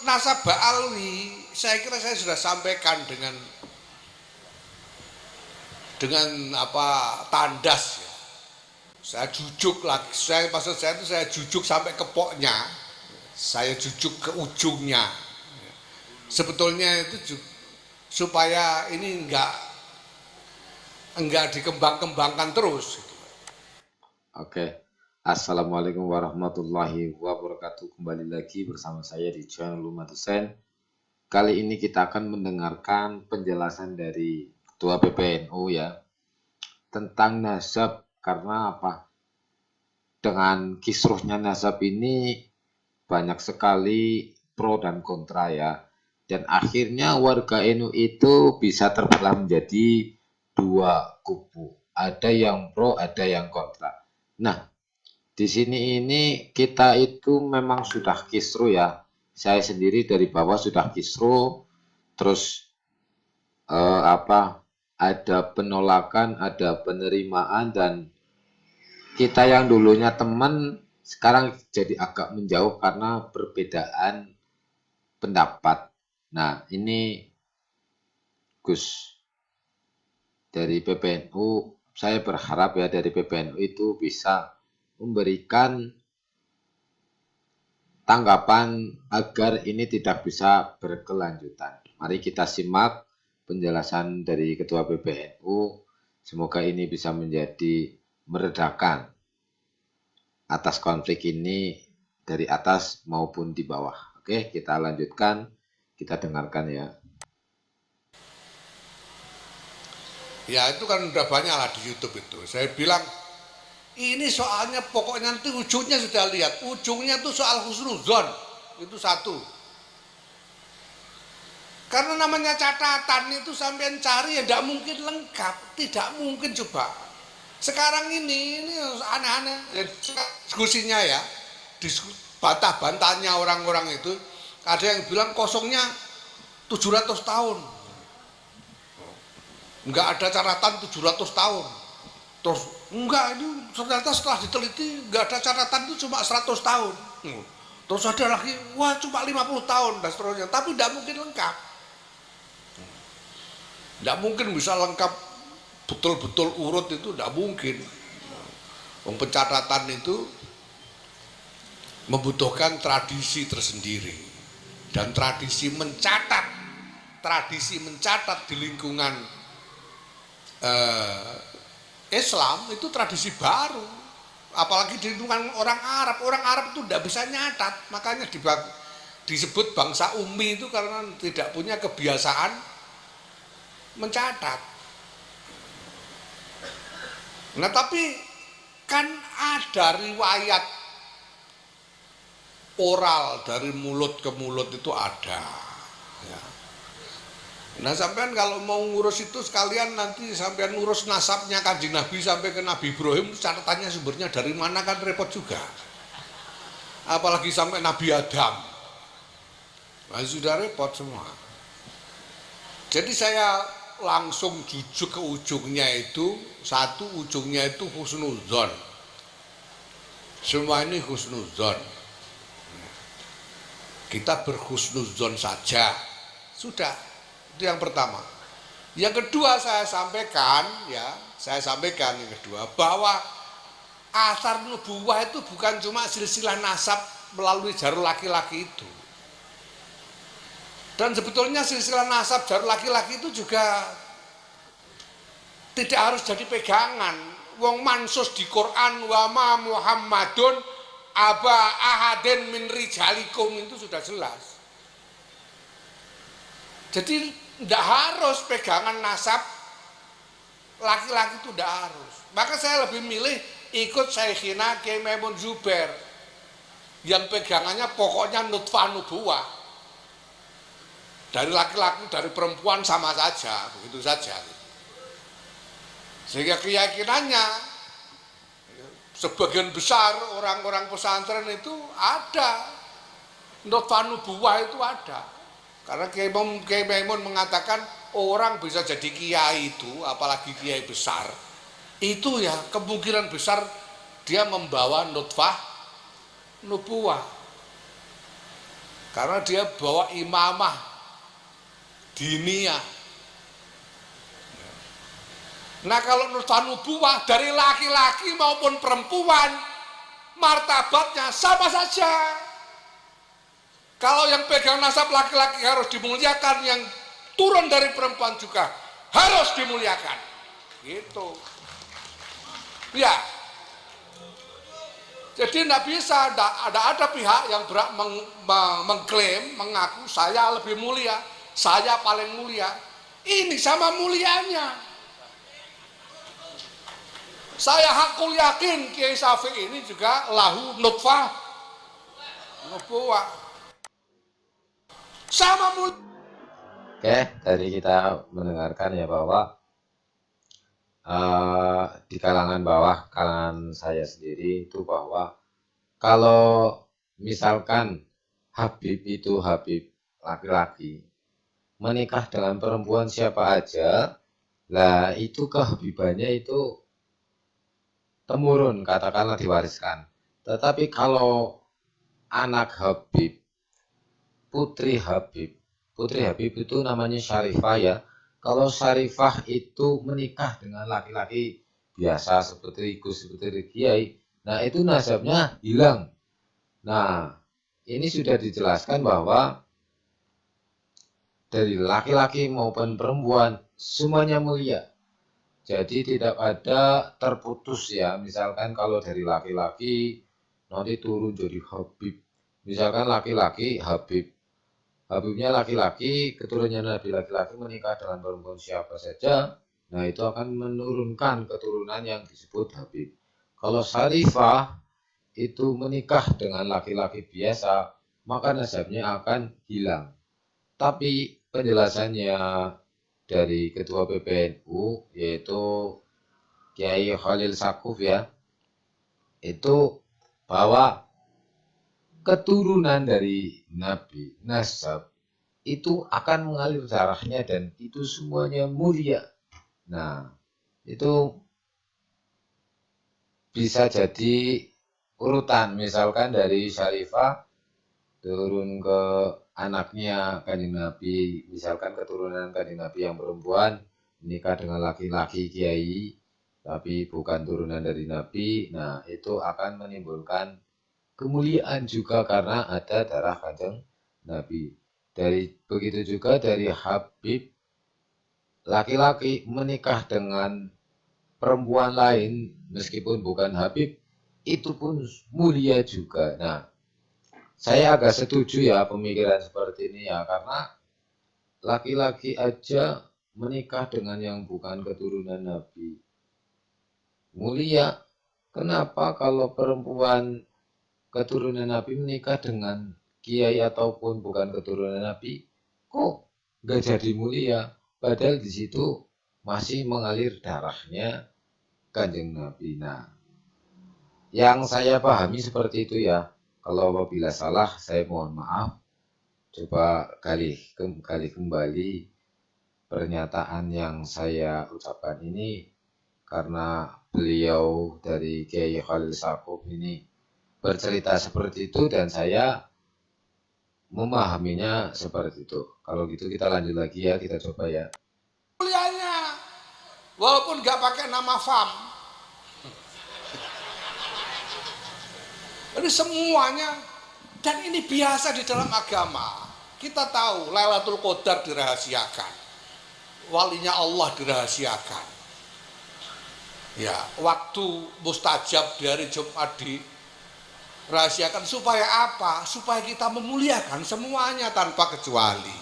nasab ba'alwi, saya kira saya sudah sampaikan dengan apa tandas ya. Saya jujuk lagi, maksud saya itu saya jujuk sampai ke poknya, saya jujuk ke ujungnya. Sebetulnya itu supaya ini enggak dikembang-kembangkan terus. Oke. Assalamualaikum warahmatullahi wabarakatuh. Kembali lagi bersama saya di channel Lumat Husain. Kali ini kita akan mendengarkan penjelasan dari Ketua PBNU ya tentang nasab, karena apa? Dengan kisruhnya nasab ini banyak sekali pro dan kontra ya. Dan akhirnya warga NU itu bisa terbelah menjadi dua kubu. Ada yang pro, ada yang kontra. Nah, di sini ini kita itu memang sudah kisru ya. Saya sendiri dari bawah sudah kisru, terus ada penolakan, ada penerimaan, dan kita yang dulunya teman sekarang jadi agak menjauh karena perbedaan pendapat. Nah, ini Gus dari PBNU, saya berharap ya dari PBNU itu bisa memberikan tanggapan agar ini tidak bisa berkelanjutan. Mari kita simak penjelasan dari Ketua PBNU. Semoga ini bisa menjadi meredakan atas konflik ini dari atas maupun di bawah. Oke, kita lanjutkan, kita dengarkan ya. Ya itu kan udah banyak lah di YouTube itu. Saya bilang ini soalnya pokoknya nanti ujungnya sudah lihat, ujungnya tuh soal husnuzon, itu satu. Karena namanya catatan itu sampean cari ya tidak mungkin lengkap, tidak mungkin coba. Sekarang ini aneh-aneh diskusinya ya, bantah-bantahnya orang-orang itu, ada yang bilang kosongnya 700 tahun, nggak ada catatan 700 tahun. Terus enggak, ini ternyata setelah diteliti nggak ada catatan itu cuma 100 tahun. Terus ada lagi, wah cuma 50 tahun dan seterusnya, tapi tidak mungkin lengkap. Tidak mungkin bisa lengkap betul-betul urut, itu tidak mungkin. Pencatatan itu membutuhkan tradisi tersendiri, dan tradisi mencatat di lingkungan Islam itu tradisi baru, apalagi di lingkungan orang Arab itu tidak bisa nyatat, makanya disebut bangsa ummi itu karena tidak punya kebiasaan mencatat. Nah tapi kan ada riwayat oral dari mulut ke mulut itu ada ya. Nah sampean kalau mau ngurus itu sekalian nanti sampean ngurus nasabnya Kanjeng Nabi sampai ke Nabi Ibrahim, catatannya sumbernya dari mana kan repot juga. Apalagi sampai Nabi Adam, nah, sudah repot semua. Jadi saya langsung jujuk ke ujungnya itu, satu ujungnya itu husnuzon. Semua ini husnuzon. Kita berhusnuzon saja, sudah. Itu yang pertama. Yang kedua saya sampaikan yang kedua bahwa asar nubuwah itu bukan cuma silsilah nasab melalui jalur laki-laki itu. Dan sebetulnya silsilah nasab jalur laki-laki itu juga tidak harus jadi pegangan. Wong mansus di Quran wa ma Muhammadun aba ahaden min rijalikum itu sudah jelas. Jadi tidak harus pegangan nasab laki-laki itu tidak harus. Maka saya lebih milih ikut Syekhina Kiai Maimun Zubair yang pegangannya pokoknya nutfah nubuwah. Dari laki-laki, dari perempuan sama saja, begitu saja. Sehingga keyakinannya sebagian besar orang-orang pesantren itu ada nutfah nubuwah, itu ada. Karena Kiai Maimun mengatakan orang bisa jadi kiai itu, apalagi kiai besar, itu ya kemungkinan besar dia membawa nutfah nubuwah. Karena dia bawa imamah diniyah. Nah kalau nubuwah dari laki-laki maupun perempuan, martabatnya sama saja. Kalau yang pegang nasab laki-laki harus dimuliakan, yang turun dari perempuan juga harus dimuliakan. Gitu. Ya. Jadi tidak bisa, ada pihak yang mengklaim, mengaku saya lebih mulia, saya paling mulia. Ini sama mulianya. Saya hakul yakin Kiai Syafi'i ini juga lahu nutfah nubuwah. Sama mulia. Oke, tadi kita mendengarkan ya bahwa di kalangan bawah, kalangan saya sendiri itu bahwa kalau misalkan Habib itu Habib laki-laki menikah dengan perempuan siapa aja, lah itu kehabibannya itu temurun, katakanlah diwariskan. Tetapi kalau anak Habib, putri Habib itu namanya Syarifah ya. Kalau Syarifah itu menikah dengan laki-laki biasa seperti Gus, seperti Kiai, nah itu nasabnya hilang. Nah, ini sudah dijelaskan bahwa dari laki-laki maupun perempuan semuanya mulia. Jadi tidak ada terputus ya. Misalkan kalau dari laki-laki nanti turun jadi Habib. Misalkan laki-laki Habib. Habibnya laki-laki, keturunannya Nabi laki-laki menikah dengan perempuan siapa saja. Nah itu akan menurunkan keturunan yang disebut Habib. Kalau Syarifah itu menikah dengan laki-laki biasa, maka nasabnya akan hilang. Tapi penjelasannya dari Ketua PBNU yaitu Kiai Khalil Sakuf ya, itu bahwa keturunan dari Nabi nasab itu akan mengalir darahnya dan itu semuanya mulia. Nah, itu bisa jadi urutan, misalkan dari Syarifah turun ke anaknya Kanjeng Nabi, misalkan keturunan Kanjeng Nabi yang perempuan menikah dengan laki-laki kiai tapi bukan turunan dari Nabi, nah itu akan menimbulkan kemuliaan juga karena ada darah Kanjeng Nabi. Begitu juga dari Habib laki-laki menikah dengan perempuan lain meskipun bukan Habib, itu pun mulia juga. Nah, saya agak setuju ya pemikiran seperti ini ya, karena laki-laki aja menikah dengan yang bukan keturunan Nabi mulia. Kenapa kalau perempuan keturunan Nabi menikah dengan kiai ataupun bukan keturunan Nabi kok nggak jadi mulia? Padahal di situ masih mengalir darahnya Kanjeng Nabi. Nah, yang saya pahami seperti itu ya. Kalau apabila salah, saya mohon maaf. Coba gali kembali pernyataan yang saya ucapkan ini karena beliau dari Kiai Khalil Sakuf ini bercerita seperti itu dan saya memahaminya seperti itu. Kalau gitu kita lanjut lagi ya, kita coba ya. Mulianya, walaupun nggak pakai nama fam. Ini semuanya, dan ini biasa di dalam agama. Kita tahu Lailatul Qadar dirahasiakan, walinya Allah dirahasiakan. Ya, waktu mustajab di hari Jumat dirahasiakan supaya apa? Supaya kita memuliakan semuanya tanpa kecuali.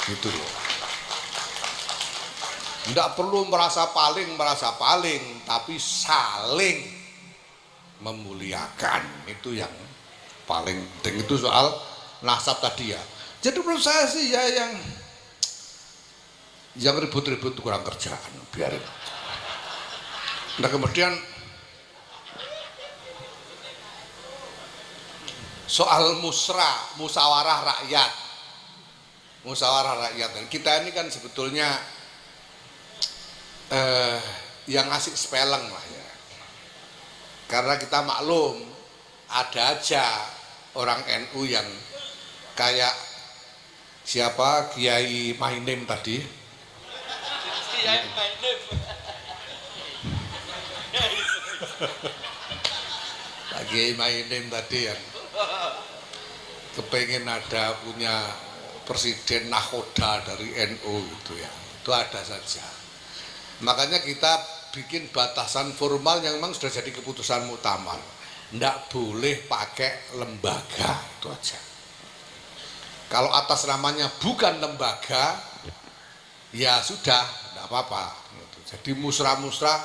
Gitu loh. Tidak perlu merasa paling, tapi saling memuliakan. Itu yang paling penting, itu soal nasab tadi ya. Jadi menurut saya sih ya yang ribut-ribut kurang kerjaan, biarin. Nah kemudian soal musyawarah rakyat. Dan kita ini kan sebetulnya yang asik spelling lah ya. Karena kita maklum ada aja orang NU yang kayak siapa Kiai Mainim tadi. Kiai Mainim. Pak Kiai Mainim tadi yang kepengen ada punya presiden nakoda dari NU gitu ya, itu ada saja. Makanya kita bikin batasan formal yang memang sudah jadi keputusan muktamar, ndak boleh pakai lembaga, itu aja. Kalau atas namanya bukan lembaga, ya sudah, ndak apa-apa. Jadi musrah-musrah,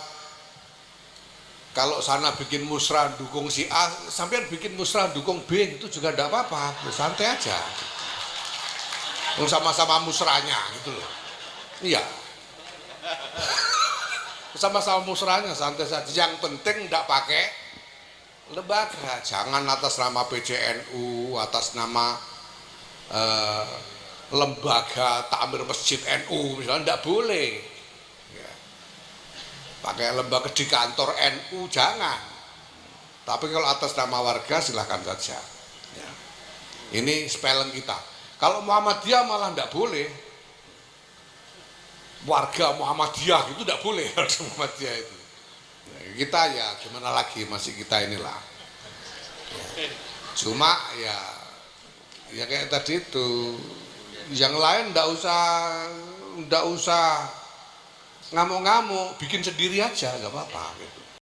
kalau sana bikin musrah dukung si A, sampai bikin musrah dukung B, itu juga ndak apa-apa, santai aja. Sama-sama musrahnya gitu loh. Iya. Sama-sama musrahnya santai saja. Yang penting ndak pakai lembaga. Jangan atas nama PCNU, atas nama lembaga takmir masjid NU misalnya ndak boleh. Ya. Pakai lembaga di kantor NU jangan. Tapi kalau atas nama warga silahkan saja. Ya. Ini spelling kita. Kalau Muhammadiyah malah ndak boleh. Warga Muhammadiyah itu tidak boleh. Muhammadiyah itu kita ya gimana lagi, masih kita inilah ya. Cuma ya kayak tadi itu, yang lain ndak usah ngamuk-ngamuk, bikin sendiri aja nggak apa-apa gitu.